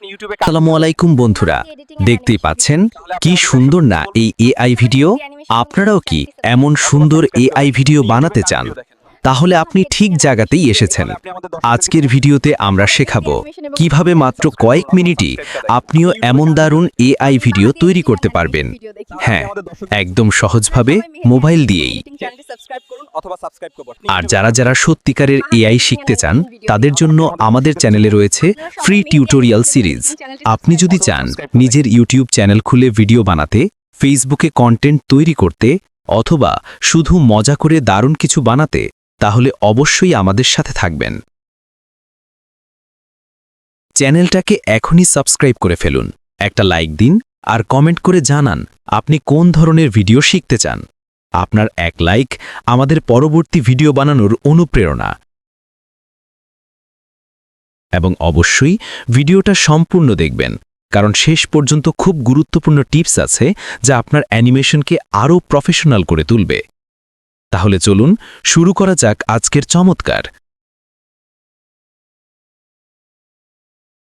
আসসালামু আলাইকুম বন্ধুরা, দেখতেই পাচ্ছেন কি সুন্দর না এই এআই ভিডিও। আপনারাও কি এমন সুন্দর এআই ভিডিও বানাতে চান? তাহলে আপনি ঠিক জায়গাতেই এসেছেন। আজকের ভিডিওতে আমরা শেখাবো কিভাবে মাত্র কয়েক মিনিটই আপনিও এমন দারুণ এআই ভিডিও তৈরি করতে পারবেন। হ্যাঁ, একদম সহজভাবে মোবাইল দিয়েই। আর যারা সত্যিকারের এআই শিখতে চান তাদের জন্য আমাদের চ্যানেলে রয়েছে ফ্রি টিউটোরিয়াল সিরিজ। আপনি যদি চান নিজের ইউটিউব চ্যানেল খুলে ভিডিও বানাতে, ফেসবুকে কন্টেন্ট তৈরি করতে অথবা শুধু মজা করে দারুণ কিছু বানাতে, তাহলে অবশ্যই আমাদের সাথে থাকবেন। চ্যানেলটাকে এখনই সাবস্ক্রাইব করে ফেলুন, একটা লাইক দিন আর কমেন্ট করে জানান আপনি কোন ধরনের ভিডিও শিখতে চান। আপনার এক লাইক আমাদের পরবর্তী ভিডিও বানানোর অনুপ্রেরণা। এবং অবশ্যই ভিডিওটা সম্পূর্ণ দেখবেন, কারণ শেষ পর্যন্ত খুব গুরুত্বপূর্ণ টিপস আছে যা আপনার অ্যানিমেশনকে আরও প্রফেশনাল করে তুলবে। তাহলে চলুন শুরু করা যাক আজকের চমৎকার